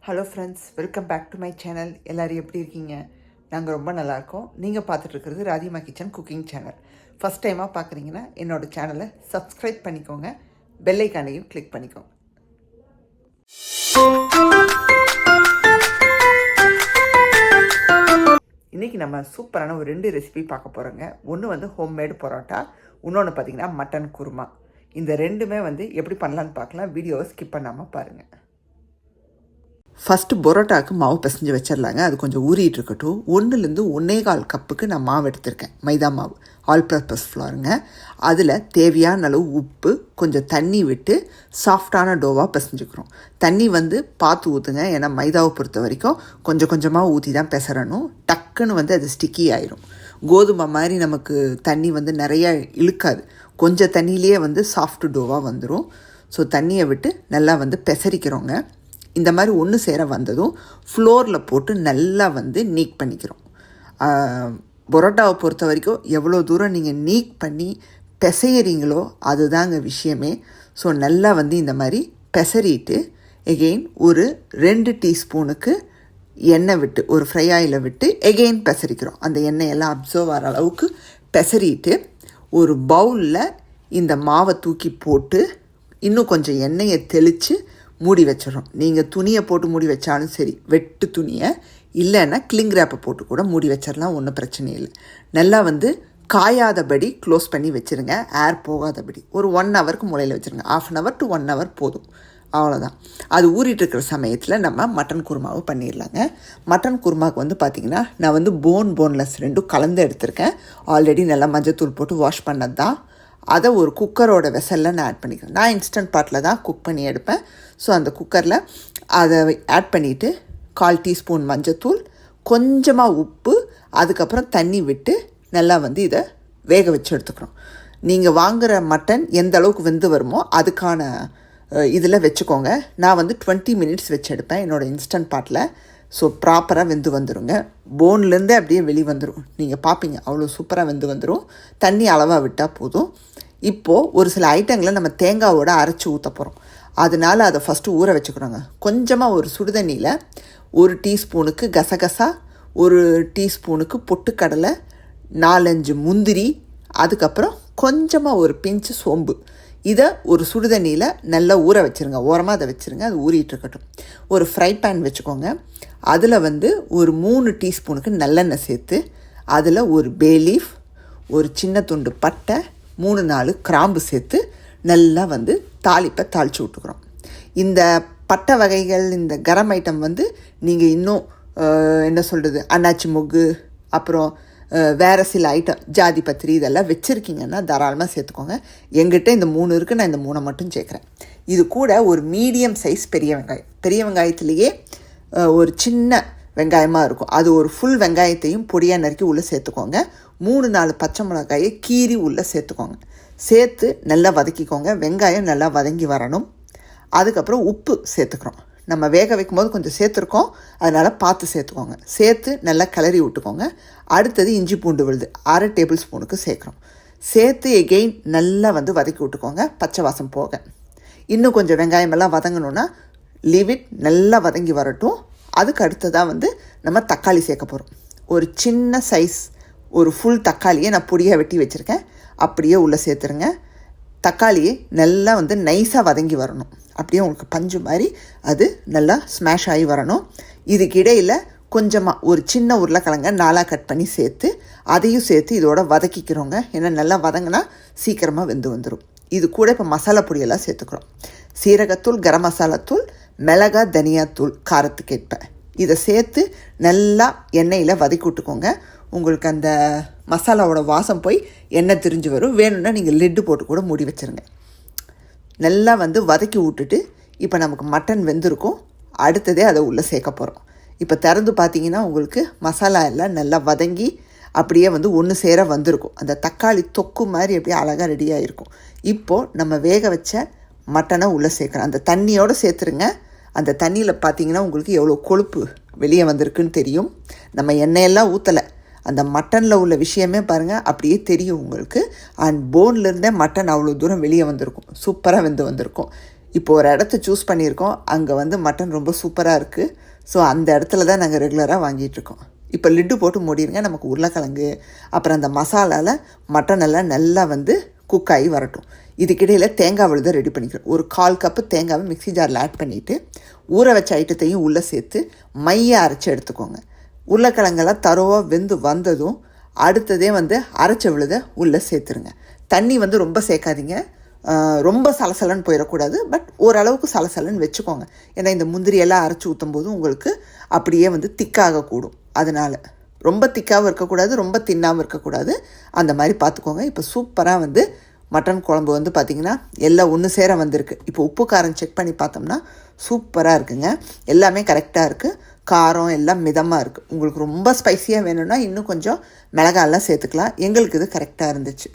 Hello friends, welcome back to my channel. எல்லோரும் எப்படி இருக்கீங்க? நாங்கள் ரொம்ப நல்லாயிருக்கோம். நீங்கள் பார்த்துட்ருக்கிறது Radhima kitchen cooking channel. First டைமாக பார்க்குறீங்கன்னா என்னோடய சேனலை சப்ஸ்கிரைப் பண்ணிக்கோங்க, பெல் ஐகானையும் கிளிக் பண்ணிக்கோங்க. இன்றைக்கி நம்ம சூப்பரான ஒரு 2 ரெசிபி பார்க்க போகிறோங்க. ஒன்று வந்து ஹோம்மேடு பரோட்டா, இன்னொன்று பார்த்திங்கன்னா மட்டன் குருமா. இந்த ரெண்டுமே வந்து எப்படி பண்ணலான்னு பார்க்கலாம். வீடியோவை ஸ்கிப் பண்ணாமல் பாருங்கள். ஃபஸ்ட்டு பரோட்டாவுக்கு மாவு பிசைஞ்சு வச்சிடலாங்க. அது கொஞ்சம் ஊறிட்டு இருக்கட்டும். 1லேருந்து 1.25 கப்புக்கு நான் மாவு எடுத்திருக்கேன். மைதா மாவு, ஆல் பர்பஸ் ஃப்ளாருங்க. அதில் தேவையான அளவு உப்பு, கொஞ்சம் தண்ணி விட்டு சாஃப்டான டோவாக பிசைஞ்சுக்கிறோம். தண்ணி வந்து பார்த்து ஊற்றுங்க, ஏன்னா மைதாவை பொறுத்த வரைக்கும் கொஞ்சம் கொஞ்சமாக ஊற்றி தான் பிசறணும். டக்குன்னு வந்து அது ஸ்டிக்கி ஆயிரும். கோதுமை மாதிரி நமக்கு தண்ணி வந்து நிறையா இழுக்காது. கொஞ்சம் தண்ணியிலேயே வந்து சாஃப்ட் டோவாக வந்துடும். ஸோ தண்ணியை விட்டு நல்லா வந்து பிசறிக்கிறோங்க. இந்த மாதிரி ஒன்று சேர வந்ததும் ஃப்ளோரில் போட்டு நல்லா வந்து நீக் பண்ணிக்கிறோம். பரோட்டாவை பொறுத்த வரைக்கும் எவ்வளோ தூரம் நீங்கள் நீக் பண்ணி பிசைகிறீங்களோ அதுதாங்க விஷயமே. ஸோ நல்லா வந்து இந்த மாதிரி பிசறிட்டு எகெயின் ஒரு 2 டீஸ்பூனுக்கு எண்ணெய் விட்டு, ஒரு ஃப்ரை ஆயிலை விட்டு எகெயின் பிசறிக்கிறோம். அந்த எண்ணெயெல்லாம் அப்சர்வ் ஆகிற அளவுக்கு பிசறிட்டு ஒரு பவுலில் இந்த மாவை தூக்கி போட்டு இன்னும் கொஞ்சம் எண்ணெயை தெளித்து மூடி வச்சிடறோம். நீங்கள் துணியை போட்டு மூடி வச்சாலும் சரி, வெட்டு துணியை இல்லைன்னா கிளிங் ரேப்பை போட்டு கூட மூடி வச்சிடலாம், ஒன்றும் பிரச்சனை இல்லை. நல்லா வந்து காயாதபடி க்ளோஸ் பண்ணி வச்சுருங்க, ஏர் போகாதபடி. ஒரு 1 ஹவருக்கு மூலையில் வச்சுருங்க. 1/2 hour to 1 hour போதும், அவ்வளோதான். அது ஊறிட்டுருக்கிற சமயத்தில் நம்ம மட்டன் குருமாவை பண்ணிடலாங்க. மட்டன் குருமாவுக்கு வந்து பார்த்திங்கன்னா நான் வந்து போன்லெஸ் ரெண்டும் கலந்து எடுத்திருக்கேன். ஆல்ரெடி நல்லா மஞ்சத்தூள் போட்டு வாஷ் பண்ணது தான். அதை ஒரு குக்கரோட வெசலில் நான் ஆட் பண்ணிக்கிறேன். நான் இன்ஸ்டன்ட் பாட்டில் தான் குக் பண்ணி எடுப்பேன். ஸோ அந்த குக்கரில் அதை ஆட் பண்ணிவிட்டு 1/4 டீஸ்பூன் மஞ்சத்தூள், கொஞ்சமாக உப்பு, அதுக்கப்புறம் தண்ணி விட்டு நல்லா வந்து இதை வேக வச்சு எடுத்துக்கிறோம். நீங்கள் வாங்குகிற மட்டன் எந்த அளவுக்கு வெந்து வருமோ அதுக்கான இதில் வச்சுக்கோங்க. நான் வந்து 20 minutes வச்சு எடுப்பேன் என்னோடய இன்ஸ்டன்ட் பாட்டில். ஸோ ப்ராப்பராக வெந்து வந்துடுங்க. போன்லேருந்தே அப்படியே வெளியே வந்துடும். நீங்கள் பார்ப்பீங்க, அவ்வளோ சூப்பராக வெந்து வந்துடும். தண்ணி அளவாக விட்டால் போதும். இப்போது ஒரு சில ஐட்டங்களை நம்ம தேங்காவோட அரைச்சி ஊற்ற போகிறோம். அதனால் அதை ஃபஸ்ட்டு ஊற வச்சுக்கிறோங்க. கொஞ்சமாக ஒரு சுடுதண்ணியில் 1 டீஸ்பூனுக்கு கசகசா, 1 டீஸ்பூனுக்கு பொட்டுக்கடலை, 4-5 முந்திரி, அதுக்கப்புறம் கொஞ்சமாக ஒரு பிஞ்சு சோம்பு, இதை ஒரு சுடுதண்ணியில் நல்லா ஊற வச்சுருங்க. ஓரமாக அதை வச்சுருங்க, அது ஊறிட்டு இருக்கட்டும். ஒரு ஃப்ரை பேன் வச்சுக்கோங்க. அதில் வந்து ஒரு 3 டீஸ்பூனுக்கு நல்லெண்ணெய் சேர்த்து அதில் ஒரு பே லீஃப், ஒரு சின்ன துண்டு பட்டை, 3-4 கிராம்பு சேர்த்து நல்லா வந்து தாளிப்பை தாளித்து விட்டுக்கிறோம். இந்த பட்டை வகைகள், இந்த கரம் ஐட்டம் வந்து நீங்கள் இன்னும் என்ன சொல்கிறது, அன்னாச்சி மொக்கு, அப்புறம் வேறு சில ஐட்டம் ஜாதி பத்திரி இதெல்லாம் வச்சுருக்கீங்கன்னா தாராளமாக சேர்த்துக்கோங்க. எங்கிட்ட இந்த 3 இருக்குது, நான் இந்த 3 மட்டும் சேர்க்குறேன். இது கூட ஒரு மீடியம் சைஸ் பெரிய வெங்காயத்துலேயே ஒரு சின்ன வெங்காயமாக இருக்கும், அது ஒரு ஃபுல் வெங்காயத்தையும் பொடியாக நறுக்கி உள்ளே சேர்த்துக்கோங்க. 3-4 பச்சை மிளகாயை கீறி உள்ளே சேர்த்துக்கோங்க. சேர்த்து நல்லா வதக்கிக்கோங்க. வெங்காயம் நல்லா வதங்கி வரணும். அதுக்கப்புறம் உப்பு சேர்த்துக்கிறோம். நம்ம வேக வைக்கும் போது கொஞ்சம் சேர்த்துருக்கோம், அதனால் பார்த்து சேர்த்துக்கோங்க. சேர்த்து நல்லா கிளறி விட்டுக்கோங்க. அடுத்தது இஞ்சி பூண்டு விழுது 1/2 டேபிள் ஸ்பூனுக்கு சேர்க்குறோம். சேர்த்து எகெயின் நல்லா வந்து வதக்கி விட்டுக்கோங்க, பச்சை வாசம் போக. இன்னும் கொஞ்சம் வெங்காயமெல்லாம் வதங்கணுன்னா லீவ் இட், நல்லா வதங்கி வரட்டும். அதுக்கு அடுத்ததாக வந்து நம்ம தக்காளி சேர்க்க போகிறோம். ஒரு சின்ன சைஸ் ஒரு ஃபுல் தக்காளியை நான் பொடியாக வெட்டி வச்சுருக்கேன், அப்படியே உள்ளே சேர்த்துருங்க. தக்காளியை நல்லா வந்து நைஸாக வதங்கி வரணும். அப்படியே உங்களுக்கு பஞ்சு மாதிரி அது நல்லா ஸ்மாஷ் ஆகி வரணும். இதுக்கு இடையில் கொஞ்சமாக ஒரு சின்ன உருளைக்கிழங்க 4 கட் பண்ணி சேர்த்து அதையும் சேர்த்து இதோட வதக்கிக்கிறோங்க. ஏன்னா நல்லா வதங்கினா சீக்கிரமாக வெந்து வந்துடும். இது கூட இப்போ மசாலா பொடியெல்லாம் சேர்த்துக்கிறோம். சீரகத்தூள், கரம் மசாலாத்தூள், மிளகா, தனியாத்தூள் காரத்துக்கேற்ப இதை சேர்த்து நல்லா எண்ணெயில் வதக்கி விட்டுக்கோங்க. உங்களுக்கு அந்த மசாலாவோட வாசம் போய் எண்ணெய் திரிஞ்சு வரும். வேணும்னா நீங்கள் லிட்டு போட்டு கூட மூடி வச்சுருங்க. நல்லா வந்து வதக்கி விட்டுட்டு இப்போ நமக்கு மட்டன் வெந்திருக்கும். அடுத்ததே அதை உள்ளே சேர்க்க போகிறோம். இப்போ திறந்து பார்த்தீங்கன்னா உங்களுக்கு மசாலா எல்லாம் நல்லா வதங்கி அப்படியே வந்து ஒன்று சேர வந்திருக்கும். அந்த தக்காளி தொக்கு மாதிரி அப்படியே அழகாக ரெடியாக இருக்கும். இப்போது நம்ம வேக வச்ச மட்டனை உள்ளே சேர்க்குறோம். அந்த தண்ணியோடு சேர்த்துருங்க. அந்த தண்ணியில் பார்த்தீங்கன்னா உங்களுக்கு எவ்வளோ கொழுப்பு வெளியே வந்திருக்குன்னு தெரியும். நம்ம எண்ணெயெல்லாம் ஊற்றலை, அந்த மட்டனில் உள்ள விஷயமே பாருங்கள் அப்படியே தெரியும் உங்களுக்கு. அண்ட் போன்லேருந்தே மட்டன் அவ்வளோ தூரம் வெளியே வந்திருக்கும், சூப்பராக வெந்து வந்திருக்கும். இப்போ ஒரு இடத்த சூஸ் பண்ணியிருக்கோம், அங்கே வந்து மட்டன் ரொம்ப சூப்பராக இருக்குது. ஸோ அந்த இடத்துல தான் நாங்கள் ரெகுலராக வாங்கிட்டுருக்கோம். இப்போ லிட்டு போட்டு மூடிடுங்க. நமக்கு உருளைக்கிழங்கு அப்புறம் அந்த மசாலாவில் மட்டன் எல்லாம் நல்லா வந்து குக் ஆகி வரட்டும். இதுக்கிடையில் தேங்காய் விழுத ரெடி பண்ணிக்கிறோம். ஒரு 1/4 கப்பு தேங்காவை மிக்ஸி ஜாரில் ஆட் பண்ணிவிட்டு ஊற வச்ச ஐட்டத்தையும் உள்ளே சேர்த்து மைய அரைச்சி எடுத்துக்கோங்க. உருளைக்கிழங்கெல்லாம் தரோவாக வெந்து வந்ததும் அடுத்ததே வந்து அரைச்ச விழுத உள்ளே சேர்த்துருங்க. தண்ணி வந்து ரொம்ப சேர்க்காதீங்க, ரொம்ப சலசலன்னு போயிடக்கூடாது. பட் ஓரளவுக்கு சலசலன்னு வச்சுக்கோங்க. ஏன்னா இந்த முந்திரியெல்லாம் அரைச்சி ஊற்றும் போது உங்களுக்கு அப்படியே வந்து திக்காகக்கூடும். அதனால் ரொம்ப திக்காகவும் இருக்கக்கூடாது, ரொம்ப தின்னாகவும் இருக்கக்கூடாது. அந்த மாதிரி பார்த்துக்கோங்க. இப்போ சூப்பராக வந்து மட்டன் குழம்பு வந்து பார்த்திங்கன்னா எல்லாம் ஒன்று சேர வந்திருக்கு. இப்போ உப்பு காரம் செக் பண்ணி பார்த்தோம்னா சூப்பராக இருக்குங்க. எல்லாமே கரெக்டாக இருக்குது. காரம் எல்லாம் மிதமாக இருக்குது. உங்களுக்கு ரொம்ப ஸ்பைஸியாக வேணும்னா இன்னும் கொஞ்சம் மிளகாயெல்லாம் சேர்த்துக்கலாம். எங்களுக்கு இது கரெக்டாக இருந்துச்சு.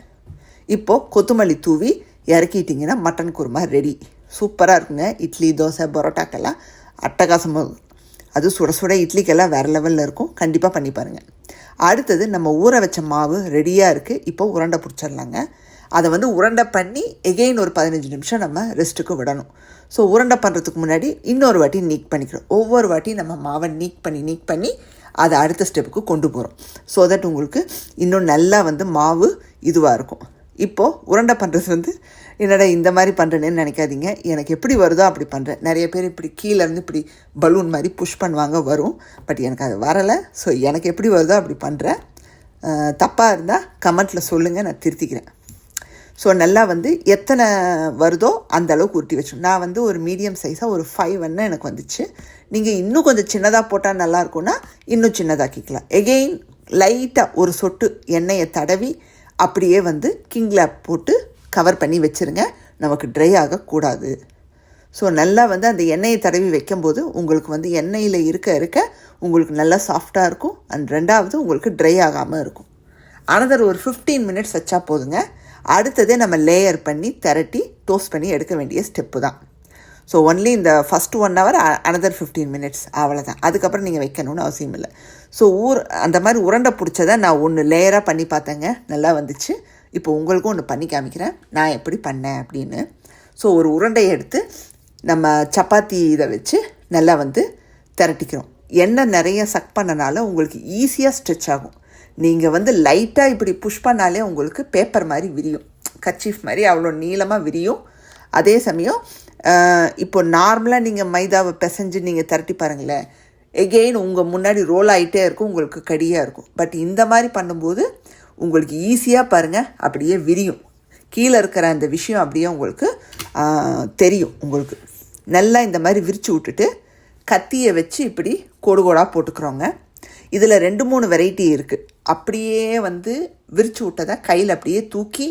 இப்போது கொத்தமல்லி தூவி இறக்கிட்டிங்கன்னா மட்டன் குருமா ரெடி. சூப்பராக இருக்குங்க. இட்லி, தோசை, பரோட்டாக்கெல்லாம் அட்டகாசமாக, அது சுட சுட இட்லிக்கெல்லாம் வேறு லெவலில் இருக்கும். கண்டிப்பாக பண்ணி பாருங்கள். அடுத்தது நம்ம ஊற வச்ச மாவு ரெடியாக இருக்குது. இப்போ உருண்டை பிடிச்சிடலாங்க. அதை வந்து உருண்டை பண்ணி எகெயின் ஒரு 15 நிமிஷம் நம்ம ரெஸ்ட்டுக்கு விடணும். ஸோ உருண்டை பண்ணுறதுக்கு முன்னாடி இன்னொரு வாட்டி நீக் பண்ணிக்கிறோம். ஒவ்வொரு வாட்டி நம்ம மாவை நீக் பண்ணி அதை அடுத்த ஸ்டெப்புக்கு கொண்டு போகிறோம். ஸோ தட் உங்களுக்கு இன்னும் நல்லா வந்து மாவு இதுவாக இருக்கும். இப்போது உருண்டை பண்ணுறது வந்து என்னடா இந்த மாதிரி பண்ணுறேன்னு நினைக்காதீங்க. எனக்கு எப்படி வருதோ அப்படி பண்ணுறேன். நிறைய பேர் இப்படி கீழேருந்து இப்படி பலூன் மாதிரி புஷ் பண்ணுவாங்க, வரும். பட் எனக்கு அது வரலை. ஸோ எனக்கு எப்படி வருதோ அப்படி பண்ணுறேன். தப்பாக இருந்தால் கமெண்ட்டில் சொல்லுங்கள், நான் திருத்திக்கிறேன். ஸோ நல்லா வந்து எத்தனை வருதோ அந்த அளவுக்கு உருட்டி வச்சோம். நான் வந்து ஒரு மீடியம் சைஸாக ஒரு 5 எனக்கு வந்துச்சு. நீங்கள் இன்னும் கொஞ்சம் சின்னதாக போட்டால் நல்லாயிருக்கும்னா இன்னும் சின்னதாக்கிக்கலாம். எகெயின் லைட்டாக ஒரு சொட்டு எண்ணெயை தடவி அப்படியே வந்து கிங்லேப் போட்டு கவர் பண்ணி வச்சுருங்க. நமக்கு ட்ரை ஆகக்கூடாது. ஸோ நல்லா வந்து அந்த எண்ணெயை தடவி வைக்கும்போது உங்களுக்கு வந்து எண்ணெயில் இருக்க உங்களுக்கு நல்லா சாஃப்டாக இருக்கும். அண்ட் ரெண்டாவது உங்களுக்கு ட்ரை ஆகாமல் இருக்கும். அனதர் ஒரு 15 மினிட்ஸ் வச்சா போதுங்க. அடுத்ததே நம்ம லேயர் பண்ணி திரட்டி டோஸ்ட் பண்ணி எடுக்க வேண்டிய ஸ்டெப்பு தான். ஸோ ஒன்லி இந்த ஃபஸ்ட் 1 hour அனதர் 15 மினிட்ஸ், அவ்வளோதான். அதுக்கப்புறம் நீங்கள் வைக்கணும்னு அவசியம் இல்லை. ஸோ அந்த மாதிரி உருண்டை பிடிச்சதை நான் ஒன்று லேயராக பண்ணி பார்த்தேங்க, நல்லா வந்துச்சு. இப்போ உங்களுக்கும் ஒன்று பண்ணி காமிக்கிறேன் நான் எப்படி பண்ணேன் அப்படின்னு. ஸோ ஒரு உருண்டையை எடுத்து நம்ம சப்பாத்தி இதை வச்சு நல்லா வந்து திரட்டிக்கிறோம். எண்ணெய் நிறைய சக் பண்ணனால உங்களுக்கு ஈஸியாக ஸ்ட்ரெச் ஆகும். நீங்கள் வந்து லைட்டாக இப்படி புஷ் பண்ணாலே உங்களுக்கு பேப்பர் மாதிரி விரியும், கர்ச்சீஃப் மாதிரி அவ்வளோ நீளமாக விரியும். அதே சமயம் இப்போ நார்மலாக நீங்கள் மைதாவை பிசைஞ்சு நீங்கள் திரட்டி பாருங்களேன், எகெயின் உங்கள் முன்னாடி ரோல் ஆகிட்டே இருக்கும், உங்களுக்கு கடியாக இருக்கும். பட் இந்த மாதிரி பண்ணும்போது உங்களுக்கு ஈஸியாக பாருங்கள் அப்படியே விரியும். கீழே இருக்கிற அந்த விஷயம் அப்படியே உங்களுக்கு தெரியும். உங்களுக்கு நல்லா இந்த மாதிரி விரித்து விட்டுட்டு கத்தியை வச்சு இப்படி கோடு கோடாக போட்டுக்கிறோங்க. இதில் 2-3 வெரைட்டி இருக்குது. அப்படியே வந்து விரித்து விட்டதை கையில் அப்படியே தூக்கி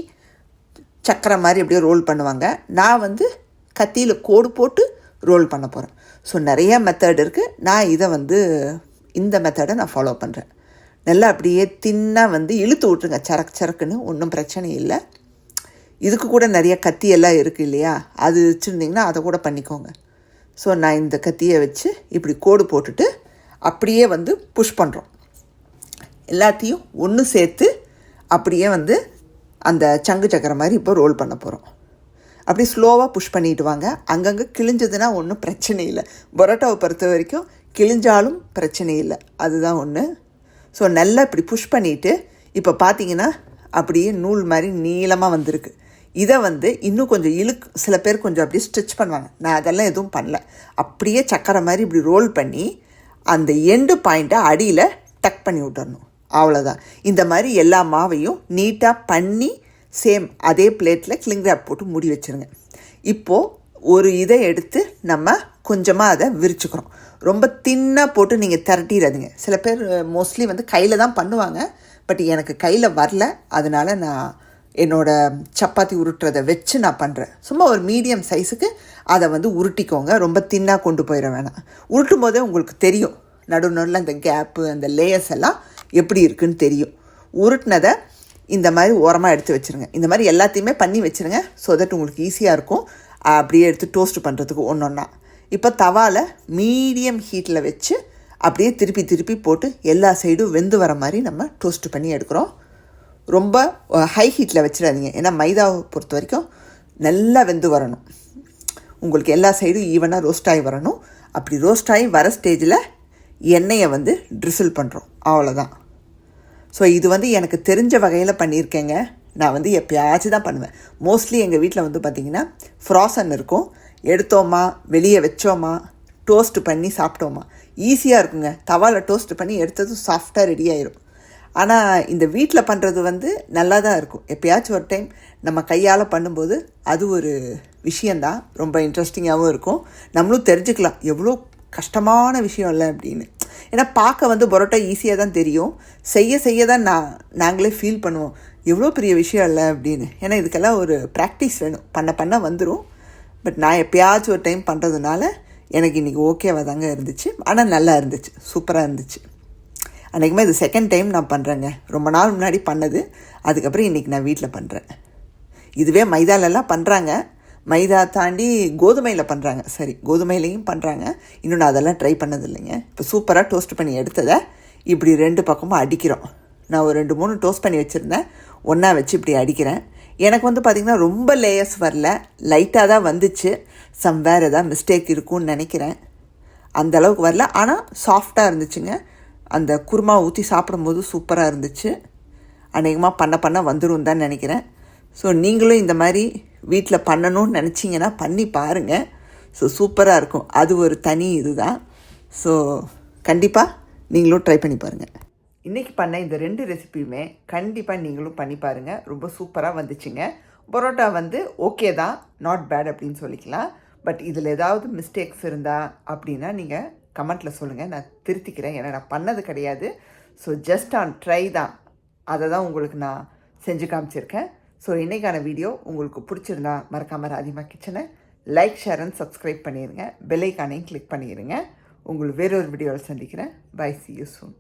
சக்கரை மாதிரி அப்படியே ரோல் பண்ணுவாங்க. நான் வந்து கத்தியில் கோடு போட்டு ரோல் பண்ண போகிறேன். ஸோ நிறைய மெத்தட் இருக்குது. நான் இதை வந்து இந்த மெத்தடை நான் ஃபாலோ பண்ணுறேன். நல்லா அப்படியே தின்னாக வந்து இழுத்து விட்ருங்க, சரக்குன்னு, ஒன்றும் பிரச்சனை இல்லை. இதுக்கு கூட நிறைய கத்தியெல்லாம் இருக்குது இல்லையா, அது வச்சுருந்திங்கன்னா அதை கூட பண்ணிக்கோங்க. ஸோ நான் இந்த கத்தியை வச்சு இப்படி கோடு போட்டுட்டு அப்படியே வந்து புஷ் பண்ணுறோம். எல்லாத்தையும் ஒன்று சேர்த்து அப்படியே வந்து அந்த சங்கு சக்கரை மாதிரி இப்போ ரோல் பண்ண போகிறோம். அப்படி ஸ்லோவாக புஷ் பண்ணிட்டு வாங்க. அங்கங்கே கிழிஞ்சதுன்னா ஒன்றும் பிரச்சனை இல்லை. பரோட்டாவை பொறுத்த வரைக்கும் கிழிஞ்சாலும் பிரச்சனை இல்லை, அதுதான் ஒன்று. ஸோ நல்லா இப்படி புஷ் பண்ணிவிட்டு இப்போ பார்த்தீங்கன்னா அப்படியே நூல் மாதிரி நீளமாக வந்திருக்கு. இதை வந்து இன்னும் கொஞ்சம் சில பேர் கொஞ்சம் அப்படியே ஸ்ட்ரெச் பண்ணுவாங்க. நான் அதெல்லாம் எதுவும் பண்ணல. அப்படியே சக்கரை மாதிரி இப்படி ரோல் பண்ணி அந்த எண்டு பாயிண்ட்டை அடியில் டக் பண்ணி விட்டுறணும், அவ்வளோதான். இந்த மாதிரி எல்லா மாவையும் நீட்டாக பண்ணி சேம் அதே பிளேட்டில் கிளிங் ராப் போட்டு மூடி வச்சுருங்க. இப்போது ஒரு இதை எடுத்து நம்ம கொஞ்சமாக அதை விரிச்சுக்கிறோம். ரொம்ப தின்னாக போட்டு நீங்கள் திரட்டிடாதீங்க. சில பேர் மோஸ்ட்லி வந்து கையில் தான் பண்ணுவாங்க. பட் எனக்கு கையில் வரல, அதனால் நான் என்னோடய சப்பாத்தி உருட்டுறதை வச்சு நான் பண்ணுறேன். சும்மா ஒரு மீடியம் சைஸுக்கு அதை வந்து உருட்டிக்கோங்க. ரொம்ப தின்னாக கொண்டு போயிட வேணாம். உருட்டும் போதே உங்களுக்கு தெரியும் நடுநடுவில் அந்த கேப்பு, அந்த லேயர்ஸ் எல்லாம் எப்படி இருக்குன்னு தெரியும். உருட்டினதை இந்த மாதிரி ஓரமாக எடுத்து வச்சுருங்க. இந்த மாதிரி எல்லாத்தையுமே பண்ணி வச்சுருங்க. ஸோ தட் உங்களுக்கு ஈஸியாக இருக்கும் அப்படியே எடுத்து டோஸ்ட் பண்ணுறதுக்கு ஒன்றா. இப்போ தவாவில் மீடியம் ஹீட்டில் வச்சு அப்படியே திருப்பி போட்டு எல்லா சைடும் வெந்து வர மாதிரி நம்ம டோஸ்ட் பண்ணி எடுக்கிறோம். ரொம்ப ஹை ஹீட்டில் வச்சிடாதீங்க, ஏன்னா மைதாவை பொறுத்த வரைக்கும் நல்லா வெந்து வரணும். உங்களுக்கு எல்லா சைடும் ஈவனாக ரோஸ்ட் ஆகி வரணும். அப்படி ரோஸ்ட் ஆகி வர ஸ்டேஜில் எண்ணெயை வந்து ட்ரிசில் பண்ணுறோம், அவ்வளோதான். ஸோ இது வந்து எனக்கு தெரிஞ்ச வகையில் பண்ணியிருக்கேங்க. நான் வந்து எப்போயாச்சும் தான் பண்ணுவேன். மோஸ்ட்லி எங்கள் வீட்டில் வந்து பார்த்திங்கன்னா ஃப்ராசன் இருக்கும். எடுத்தோமா, வெளியே வச்சோமா, டோஸ்ட் பண்ணி சாப்பிட்டோமா, ஈஸியாக இருக்குங்க. தவாவில் டோஸ்ட் பண்ணி எடுத்ததும் சாஃப்டாக ரெடி ஆயிரும். ஆனால் இந்த வீட்டில் பண்ணுறது வந்து நல்லா தான் இருக்கும். எப்போயாச்சும் ஒரு டைம் நம்ம கையால் பண்ணும்போது அது ஒரு விஷயந்தான், ரொம்ப இன்ட்ரெஸ்டிங்காகவும் இருக்கும். நம்மளும் தெரிஞ்சுக்கலாம் எவ்வளோ கஷ்டமான விஷயம் இல்லை அப்படின்னு. ஏன்னா பார்க்க வந்து பரோட்டா ஈஸியாக தான் தெரியும், செய்ய தான் நாங்களே ஃபீல் பண்ணுவோம் எவ்வளோ பெரிய விஷயம் இல்லை அப்படின்னு. ஏன்னா இதுக்கெல்லாம் ஒரு ப்ராக்டிஸ் வேணும், பண்ண வந்துடும். பட் நான் எப்போயாச்சும் ஒரு டைம் பண்ணுறதுனால எனக்கு இன்றைக்கி ஓகேவாக தாங்க இருந்துச்சு. ஆனால் நல்லா இருந்துச்சு, சூப்பராக இருந்துச்சு. அன்றைக்குமே இது செகண்ட் டைம் நான் பண்ணுறேங்க. ரொம்ப நாள் முன்னாடி பண்ணது, அதுக்கப்புறம் இன்றைக்கி நான் வீட்டில் பண்ணுறேன். இதுவே மைதாலெல்லாம் பண்ணுறாங்க, மைதா தாண்டி கோதுமையில் பண்ணுறாங்க. சரி, கோதுமையிலையும் பண்ணுறாங்க. இன்னும் நான் அதெல்லாம் ட்ரை பண்ணது இல்லைங்க. இப்போ சூப்பராக டோஸ்ட் பண்ணி எடுத்ததை இப்படி 2 பக்கமும் அடிக்கிறோம். நான் ஒரு 2-3 டோஸ்ட் பண்ணி வச்சுருந்தேன், ஒன்றா வச்சு இப்படி அடிக்கிறேன். எனக்கு வந்து பார்த்திங்கன்னா ரொம்ப லேயர்ஸ் வரல, லைட்டாக தான் வந்துச்சு. வேறு ஏதாவது மிஸ்டேக் இருக்கும்னு நினைக்கிறேன். அந்தளவுக்கு வரல, ஆனால் சாஃப்டாக இருந்துச்சுங்க. அந்த குருமா ஊற்றி சாப்பிடும்போது சூப்பராக இருந்துச்சு. அநேகமாக பண்ண வந்துடும் தான் நினைக்கிறேன். ஸோ நீங்களும் இந்த மாதிரி வீட்டில் பண்ணணும்னு நினச்சிங்கன்னா பண்ணி பாருங்கள். ஸோ சூப்பராக இருக்கும். அது ஒரு தனி இதுதான். ஸோ கண்டிப்பாக நீங்களும் ட்ரை பண்ணி பாருங்கள். இன்றைக்கி பண்ண இந்த 2 ரெசிபியுமே கண்டிப்பாக நீங்களும் பண்ணி பாருங்கள். ரொம்ப சூப்பராக வந்துச்சுங்க. பரோட்டா வந்து ஓகே தான், நாட் பேட் அப்படின்னு சொல்லிக்கலாம். பட் இதில் ஏதாவது மிஸ்டேக்ஸ் இருந்தால் அப்படின்னா நீங்கள் கமெண்ட்டில் சொல்லுங்கள், நான் திருத்திக்கிறேன். ஏன்னா நான் பண்ணது கிடையாது. ஸோ ஜஸ்ட் ஆன் ட்ரை தான், அதை தான் உங்களுக்கு நான் செஞ்சு காமிச்சிருக்கேன். ஸோ இன்றைக்கான வீடியோ உங்களுக்கு பிடிச்சிருந்தா மறக்காமல் ராதிமா கிச்சனை லைக், ஷேர் அண்ட் சப்ஸ்கிரைப் பண்ணிடுங்க. பெல் ஐக்கானையும் கிளிக் பண்ணிடுங்க. உங்களுக்கு வேறொரு வீடியோவில் சந்திக்கிறேன். Bye, see you soon.